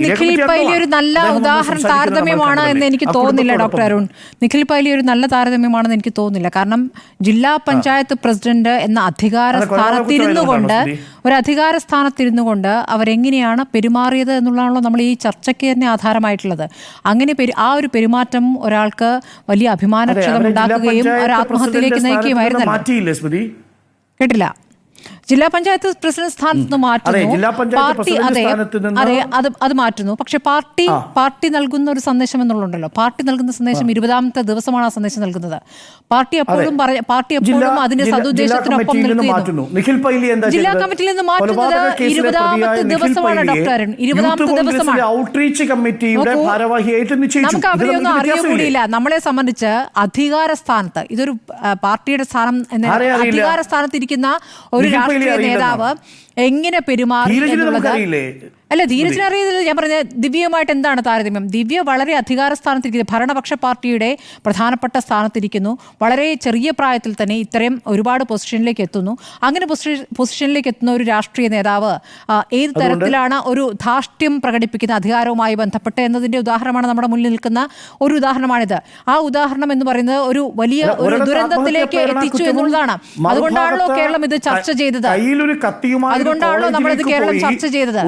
നിഖിൽ പൈലി ഒരു നല്ല ഉദാഹരണം താരതമ്യമാണ് എന്ന് എനിക്ക് തോന്നുന്നില്ല. ഡോക്ടർ അരുൺ, നിഖിൽ പൈലി ഒരു നല്ല താരതമ്യമാണെന്ന് എനിക്ക് തോന്നുന്നില്ല. കാരണം ജില്ലാ പഞ്ചായത്ത് പ്രസിഡന്റ് എന്ന അധികാര സ്ഥാനത്തിരുന്നു കൊണ്ട് അവരെങ്ങനെയാണ് പെരുമാറിയത് എന്നുള്ളതാണല്ലോ നമ്മൾ ഈ ചർച്ചയ്ക്ക് തന്നെ ആധാരമായിട്ടുള്ളത്. അങ്ങനെ ആ ഒരു പെരുമാറ്റം ഒരാൾക്ക് വലിയ അഭിമാനക്ഷതം ഉണ്ടാക്കുകയും ഒരു ആത്മഹത്യയിലേക്ക് നയിക്കുകയുമായിരുന്നല്ലോ. കേട്ടില്ല. ജില്ലാ പഞ്ചായത്ത് പ്രസിഡന്റ് സ്ഥാനത്ത് നിന്ന് മാറ്റുന്നു. അത് മാറ്റുന്നു. പക്ഷെ പാർട്ടി നൽകുന്ന ഒരു സന്ദേശം എന്നുള്ളതുണ്ടല്ലോ. പാർട്ടി നൽകുന്ന സന്ദേശം 20ാമത്തെ ദിവസമാണ് ആ സന്ദേശം നൽകുന്നത്. പാർട്ടി എപ്പോഴും അതിന്റെ സതുദ്ദേശത്തിനൊപ്പം നിൽക്കുന്നു. ജില്ലാ കമ്മിറ്റിയിൽ നിന്ന് മാറ്റുന്നത് 20ാമത്തെ ദിവസമാണ്. ഡോക്ടർ അരുൺ, 20ാമത്തെ ദിവസമാണ്. നമുക്ക് അവരെയൊന്നും അറിയുകൂടിയില്ല. നമ്മളെ സംബന്ധിച്ച് അധികാര സ്ഥാനത്ത്, ഇതൊരു പാർട്ടിയുടെ സ്ഥാനം, അധികാര സ്ഥാനത്തിരിക്കുന്ന ഒരു രാഷ്ട്രീയ നേതാവ് എങ്ങനെ പെരുമാറി എന്നുള്ളത് അല്ല. ധീരജിന് അറിയുന്നില്ല. ഞാൻ പറഞ്ഞത് ദിവ്യയുമായിട്ട് എന്താണ് താരതമ്യം? ദിവ്യ വളരെ അധികാര സ്ഥാനത്തിരിക്കുന്നു, ഭരണപക്ഷ പാർട്ടിയുടെ പ്രധാനപ്പെട്ട സ്ഥാനത്തിരിക്കുന്നു. വളരെ ചെറിയ പ്രായത്തിൽ തന്നെ ഇത്രയും ഒരുപാട് പൊസിഷനിലേക്ക് എത്തുന്നു. അങ്ങനെ പൊസിഷനിലേക്ക് എത്തുന്ന ഒരു രാഷ്ട്രീയ നേതാവ് ഏത് തരത്തിലാണ് ഒരു ധാർഷ്ട്യം പ്രകടിപ്പിക്കുന്ന അധികാരവുമായി ബന്ധപ്പെട്ട് എന്നതിൻ്റെ ഉദാഹരണമാണ് നമ്മുടെ മുന്നിൽ നിൽക്കുന്ന ഒരു ഉദാഹരണമാണിത്. ആ ഉദാഹരണം എന്ന് പറയുന്നത് ഒരു വലിയ ഒരു ദുരന്തത്തിലേക്ക് എത്തിച്ചു എന്നുള്ളതാണ്. അതുകൊണ്ടാണല്ലോ കേരളം ഇത് ചർച്ച ചെയ്തത്. അതുകൊണ്ടാണല്ലോ നമ്മളിത് കേരളം ചർച്ച ചെയ്തത്.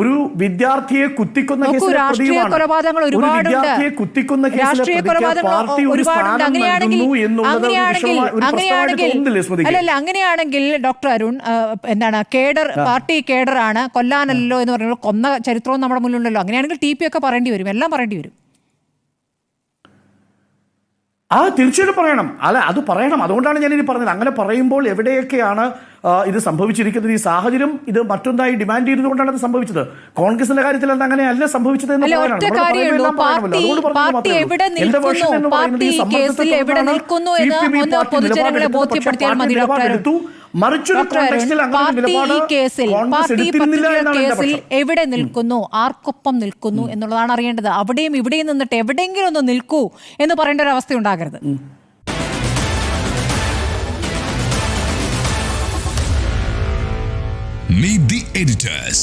വിദ്യാർത്ഥിയെ കുത്തിക്കുന്ന രാഷ്ട്രീയ കൊലപാതകങ്ങൾ ഒരുപാടുണ്ട്. രാഷ്ട്രീയ കൊലപാതകങ്ങൾ ഒരുപാടുണ്ട്. അങ്ങനെയാണെങ്കിൽ ഡോക്ടർ അരുൺ, എന്താണ് പാർട്ടി കേഡറാണ്, കൊല്ലാനല്ലോ എന്ന് പറയുന്നത്, കൊന്ന ചരിത്രവും നമ്മുടെ മുന്നിലുണ്ടല്ലോ. അങ്ങനെയാണെങ്കിൽ TP ഒക്കെ പറയേണ്ടി വരും, എല്ലാം പറയേണ്ടി വരും. തീർച്ചയായിട്ടും പറയണം. അത് പറയണം. അതുകൊണ്ടാണ് ഞാൻ ഇനി പറഞ്ഞത്. അങ്ങനെ പറയുമ്പോൾ എവിടെയൊക്കെയാണ് ഇത് സംഭവിച്ചിരിക്കുന്നത്? ഈ സാഹചര്യം ഇത് മറ്റൊന്നായി ഡിമാൻഡ് ചെയ്തുകൊണ്ടാണ് അത് സംഭവിച്ചത്. കോൺഗ്രസിന്റെ കാര്യത്തിൽ അങ്ങനെയല്ല സംഭവിച്ചത് എന്ന് മറിച്ചൊരു എവിടെ നിൽക്കുന്നു, ആർക്കൊപ്പം നിൽക്കുന്നു എന്നുള്ളതാണ് അറിയേണ്ടത്. അവിടെയും ഇവിടെയും നിന്നിട്ട് എവിടെയെങ്കിലും ഒന്ന് നിൽക്കൂ എന്ന് പറയേണ്ട ഒരു അവസ്ഥ ഉണ്ടാകരുത്. Meet the editors.